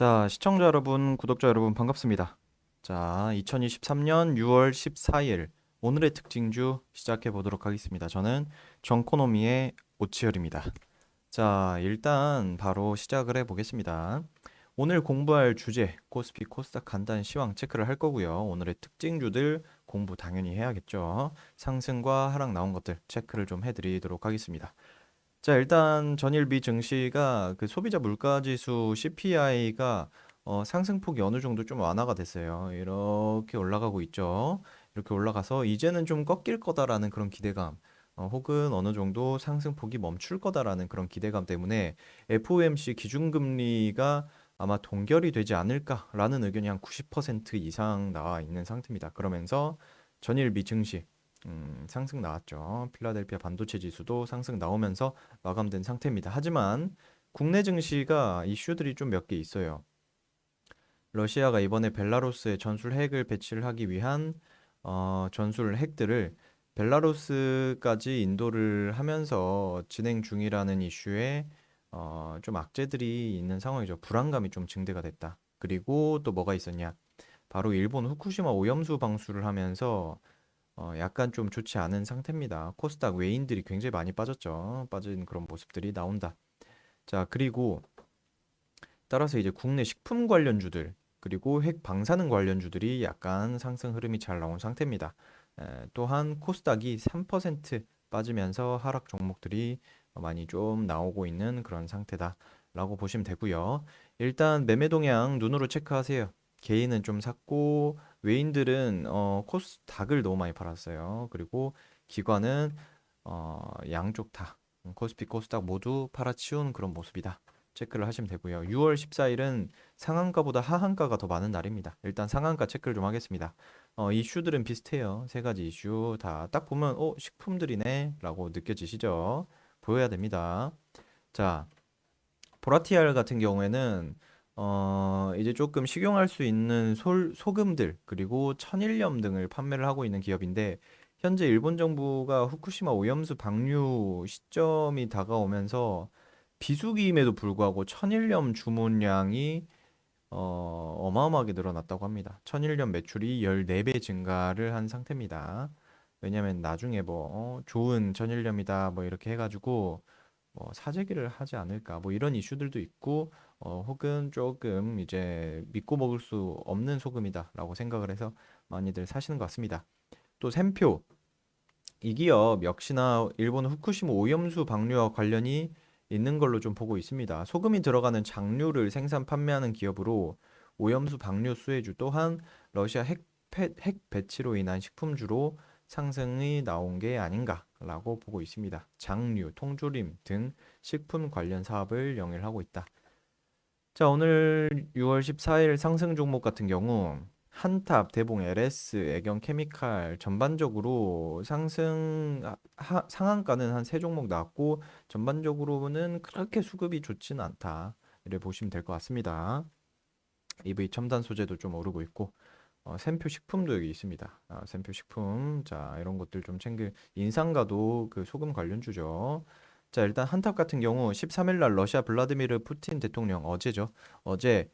자, 시청자 여러분, 구독자 여러분 반갑습니다. 자, 2023년 6월 14일 오늘의 특징주 시작해 보도록 하겠습니다. 저는 정코노미의 오치열입니다. 자, 일단 바로 시작을 해 보겠습니다. 오늘 공부할 주제 코스피 코스닥 간단 시황 체크를 할 거고요. 오늘의 특징주들 공부 당연히 해야겠죠. 상승과 하락 나온 것들 체크를 좀 해드리도록 하겠습니다. 자, 일단 전일비 증시가 그 소비자 물가지수 CPI가 상승폭이 어느 정도 좀 완화가 됐어요. 이렇게 올라가고 있죠. 이렇게 올라가서 이제는 좀 꺾일 거다라는 그런 기대감, 혹은 어느 정도 상승폭이 멈출 거다라는 그런 기대감 때문에 FOMC 기준금리가 아마 동결이 되지 않을까라는 의견이 한 90% 이상 나와 있는 상태입니다. 그러면서 전일비 증시 상승 나왔죠. 필라델피아 반도체 지수도 상승 나오면서 마감된 상태입니다. 하지만 국내 증시가 이슈들이 좀 몇 개 있어요. 러시아가 이번에 벨라루스에 전술 핵을 배치를 하기 위한 전술 핵들을 벨라루스까지 인도를 하면서 진행 중이라는 이슈에 좀 악재들이 있는 상황이죠. 불안감이 좀 증대가 됐다. 그리고 또 뭐가 있었냐? 바로 일본 후쿠시마 오염수 방수를 하면서 약간 좀 좋지 않은 상태입니다. 코스닥 외인들이 굉장히 많이 빠졌죠. 빠진 그런 모습들이 나온다. 자, 그리고 따라서 이제 국내 식품 관련주들, 그리고 핵 방사능 관련주들이 약간 상승 흐름이 잘 나온 상태입니다. 또한 코스닥이 3% 빠지면서 하락 종목들이 많이 좀 나오고 있는 그런 상태다라고 보시면 되고요. 일단 매매 동향 눈으로 체크하세요. 개인은 좀 샀고 외인들은 코스닥을 너무 많이 팔았어요. 그리고 기관은 양쪽 다 코스피 코스닥 모두 팔아치운 그런 모습이다. 체크를 하시면 되고요. 6월 14일은 상한가보다 하한가가 더 많은 날입니다. 일단 상한가 체크를 좀 하겠습니다. 이슈들은 비슷해요. 세 가지 이슈 다 딱 보면 식품들이네 라고 느껴지시죠? 보여야 됩니다. 자, 보라티알 같은 경우에는 이제 조금 식용할 수 있는 소금들 그리고 천일염 등을 판매를 하고 있는 기업인데 현재 일본 정부가 후쿠시마 오염수 방류 시점이 다가오면서 비수기임에도 불구하고 천일염 주문량이 어마어마하게 늘어났다고 합니다. 천일염 매출이 14배 증가를 한 상태입니다. 왜냐면 나중에 뭐 좋은 천일염이다 뭐 이렇게 해가지고 뭐 사재기를 하지 않을까 뭐 이런 이슈들도 있고 혹은 조금 이제 믿고 먹을 수 없는 소금이다라고 생각을 해서 많이들 사시는 것 같습니다. 또 샘표 이 기업 역시나 일본 후쿠시마 오염수 방류와 관련이 있는 걸로 좀 보고 있습니다. 소금이 들어가는 장류를 생산 판매하는 기업으로 오염수 방류 수혜주 또한 러시아 핵 배치로 인한 식품주로 상승이 나온 게 아닌가라고 보고 있습니다. 장류, 통조림 등 식품 관련 사업을 영위하고 있다. 자, 오늘 6월 14일 상승 종목 같은 경우 한탑, 대봉, LS, 애경 케미칼 전반적으로 상한가는 한 세 종목 나왔고 전반적으로는 그렇게 수급이 좋지는 않다. 이를 보시면 될 것 같습니다. EV 첨단 소재도 좀 오르고 있고 샘표 식품도 여기 있습니다. 샘표 식품. 자, 이런 것들 좀 인상가도 그 소금 관련주죠. 자, 일단 한탑 같은 경우 13일 날 러시아 블라디미르 푸틴 대통령 어제죠. 어제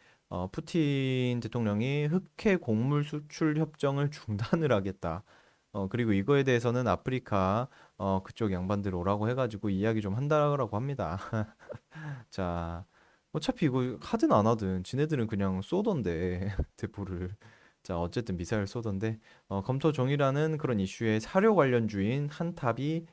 푸틴 대통령이 흑해 곡물 수출 협정을 중단을 하겠다. 그리고 이거에 대해서는 아프리카 그쪽 양반들 오라고 해가지고 이야기 좀 한다라고 합니다. 자, 어차피 이거 하든 안 하든 지네들은 그냥 쏘던데 대포를. 자, 어쨌든 미사일 쏘던데 검토종이라는 그런 이슈의 사료 관련주인 한탑이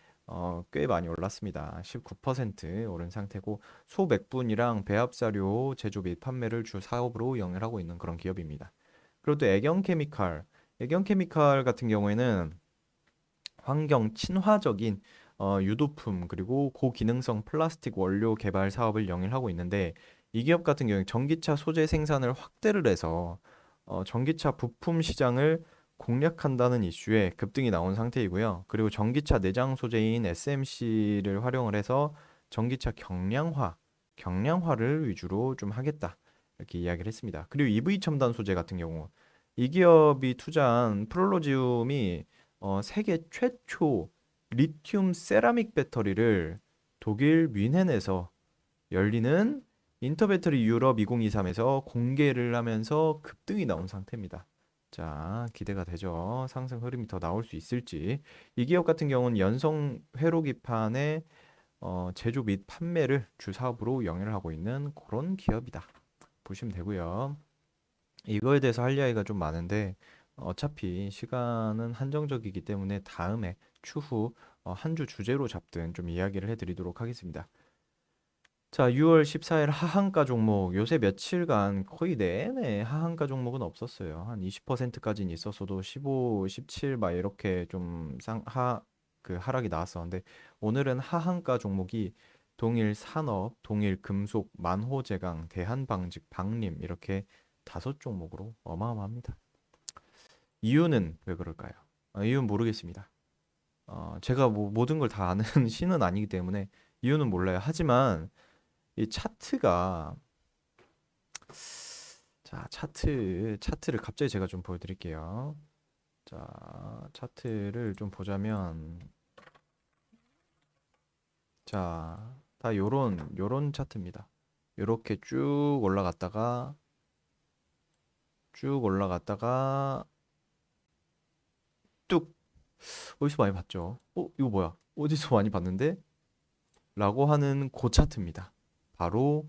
꽤 많이 올랐습니다. 19% 오른 상태고 소맥분이랑 배합사료 제조 및 판매를 주 사업으로 영위하고 있는 그런 기업입니다. 그리고 또 애경케미칼 같은 경우에는 환경 친화적인 유도품 그리고 고기능성 플라스틱 원료 개발 사업을 영위하고 있는데 이 기업 같은 경우에 전기차 소재 생산을 확대를 해서 전기차 부품 시장을 공략한다는 이슈에 급등이 나온 상태이고요. 그리고 전기차 내장 소재인 SMC를 활용을 해서 전기차 경량화를 위주로 좀 하겠다. 이렇게 이야기를 했습니다. 그리고 EV 첨단 소재 같은 경우 이 기업이 투자한 프롤로지움이 세계 최초 리튬 세라믹 배터리를 독일 뮌헨에서 열리는 인터배터리 유럽 2023에서 공개를 하면서 급등이 나온 상태입니다. 자, 기대가 되죠. 상승 흐름이 더 나올 수 있을지. 이 기업 같은 경우는 연성 회로 기판의 제조 및 판매를 주 사업으로 영위를 하고 있는 그런 기업이다. 보시면 되고요. 이거에 대해서 할 이야기가 좀 많은데 어차피 시간은 한정적이기 때문에 다음에 추후 한 주 주제로 잡든 좀 이야기를 해드리도록 하겠습니다. 자, 6월 14일 하한가 종목 요새 며칠간 거의 내내 하한가 종목은 없었어요. 한 20%까지는 있었어도 15, 17 막 이렇게 좀 그 하락이 나왔었는데 오늘은 하한가 종목이 동일 산업, 동일 금속, 만호제강, 대한방직, 박림 이렇게 5종목으로 어마어마합니다. 이유는 왜 그럴까요? 이유는 모르겠습니다. 제가 뭐 모든 걸 다 아는 신은 아니기 때문에 이유는 몰라요. 하지만 이 차트가 자, 차트를 갑자기 제가 좀 보여드릴게요. 자, 차트를 좀 보자면 자, 다 요런 차트입니다. 요렇게 쭉 올라갔다가 뚝 어디서 많이 봤죠? 이거 뭐야? 어디서 많이 봤는데? 라고 하는 그 차트입니다. 바로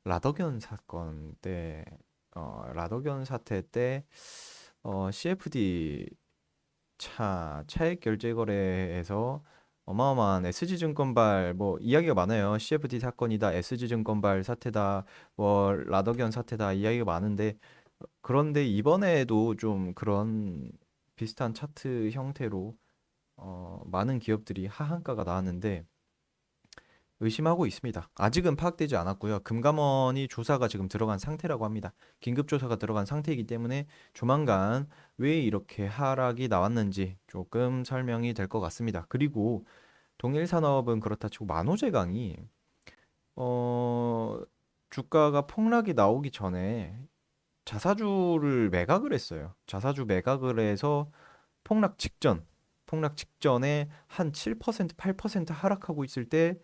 라더견 사건 때, 라더견 사태 때, CFD 차액 결제 거래에서 어마어마한 SG증권발 뭐 이야기가 많아요. CFD 사건이다, SG증권발 사태다, 뭐 라더견 사태다 이야기가 많은데 그런데 이번에도 좀 그런 비슷한 차트 형태로 많은 기업들이 하한가가 나왔는데 의심하고 있습니다. 아직은 파악되지 않았고요. 금감원이 조사가 지금 들어간 상태라고 합니다. 긴급 조사가 들어간 상태이기 때문에 조만간 왜 이렇게 하락이 나왔는지 조금 설명이 될 것 같습니다. 그리고 동일산업은 그렇다 치고 만호제강이 어, 주가가 폭락이 나오기 전에 자사주를 매각을 했어요. 자사주 매각을 해서 폭락 직전에 한 7%, 8% 하락하고 있을 때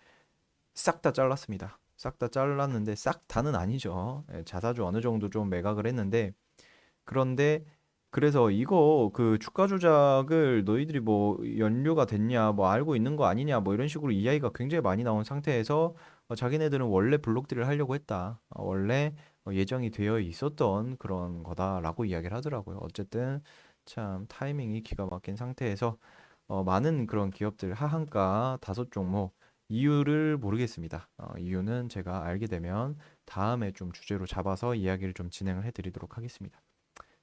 싹 다 잘랐습니다. 싹 다 잘랐는데 싹 다는 아니죠. 자사주 어느 정도 좀 매각을 했는데 그런데 그래서 이거 그 주가 조작을 너희들이 뭐 연루가 됐냐 뭐 알고 있는 거 아니냐 뭐 이런 식으로 이야기가 굉장히 많이 나온 상태에서 자기네들은 원래 블록딜을 하려고 했다. 원래 예정이 되어 있었던 그런 거다라고 이야기를 하더라고요. 어쨌든 참 타이밍이 기가 막힌 상태에서 많은 그런 기업들 하한가 5종목 이유를 모르겠습니다. 이유는 제가 알게 되면 다음에 좀 주제로 잡아서 이야기를 좀 진행을 해드리도록 하겠습니다.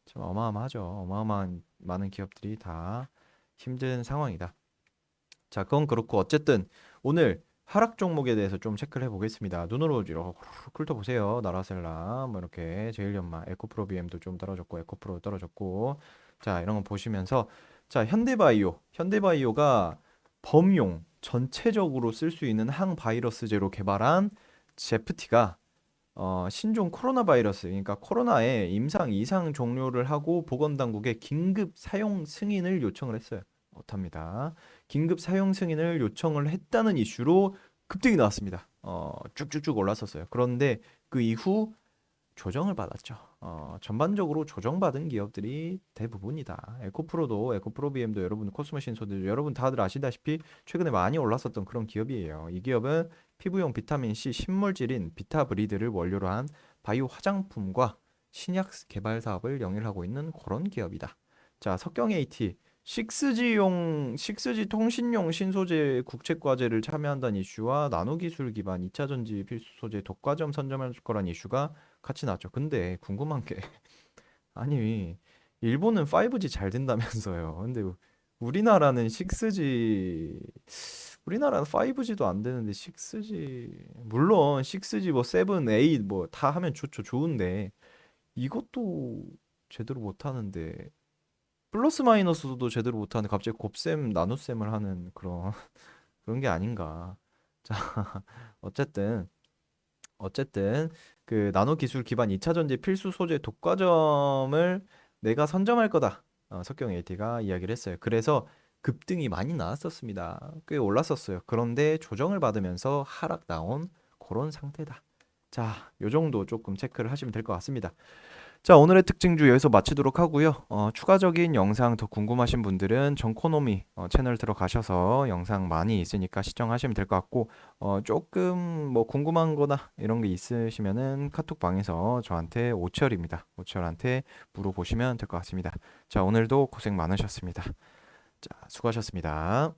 참 어마어마하죠. 어마어마한 많은 기업들이 다 힘든 상황이다. 자, 그건 그렇고 어쨌든 오늘 하락 종목에 대해서 좀 체크를 해보겠습니다. 눈으로 이렇게 훑어보세요. 나라셀라, 뭐 이렇게 제일연마, 에코프로 BM도 좀 떨어졌고, 에코프로 떨어졌고, 자 이런 거 보시면서 자 현대바이오가 범용 전체적으로 쓸 수 있는 항바이러스제로 개발한 제프티가 신종 코로나 바이러스, 그러니까 코로나의 임상 이상 종료를 하고 보건당국에 긴급 사용 승인을 요청을 했어요. 못합니다. 긴급 사용 승인을 요청을 했다는 이슈로 급등이 나왔습니다. 쭉쭉쭉 올랐었어요. 그런데 그 이후 조정을 받았죠. 전반적으로 조정받은 기업들이 대부분이다. 에코프로 BM도 여러분 코스모신소도 여러분 다들 아시다시피 최근에 많이 올랐었던 그런 기업이에요. 이 기업은 피부용 비타민 C 신물질인 비타브리드를 원료로 한 바이오 화장품과 신약 개발 사업을 영위하고 있는 그런 기업이다. 자, 석경 AT 6G 통신용 신소재 국책과제를 참여한다는 이슈와 나노기술 기반 2차 전지 필수 소재 독과점 선점할 거란 이슈가 같이 나왔죠. 근데 궁금한 게 아니 일본은 5G 잘 된다면서요. 근데 우리나라는 6G 우리나라는 5G도 안 되는데 6G 물론 6G 뭐 7, 8 뭐 다 하면 좋죠. 좋은데 이것도 제대로 못 하는데 플러스 마이너스도 제대로 못 하는데 갑자기 곱셈 나눗셈을 하는 그런 그런 게 아닌가. 자, 어쨌든 어쨌든 그 나노 기술 기반 2차 전지 필수 소재 독과점을 내가 선점할 거다. 석경 AT가 이야기를 했어요. 그래서 급등이 많이 나왔었습니다. 꽤 올랐었어요. 그런데 조정을 받으면서 하락 나온 그런 상태다. 자, 요 정도 조금 체크를 하시면 될 것 같습니다. 자, 오늘의 특징주 여기서 마치도록 하고요. 추가적인 영상 더 궁금하신 분들은 정코노미 채널 들어가셔서 영상 많이 있으니까 시청하시면 될 것 같고, 조금 뭐 궁금한 거나 이런 게 있으시면은 카톡방에서 저한테 오철입니다. 오철한테 물어보시면 될 것 같습니다. 자, 오늘도 고생 많으셨습니다. 자, 수고하셨습니다.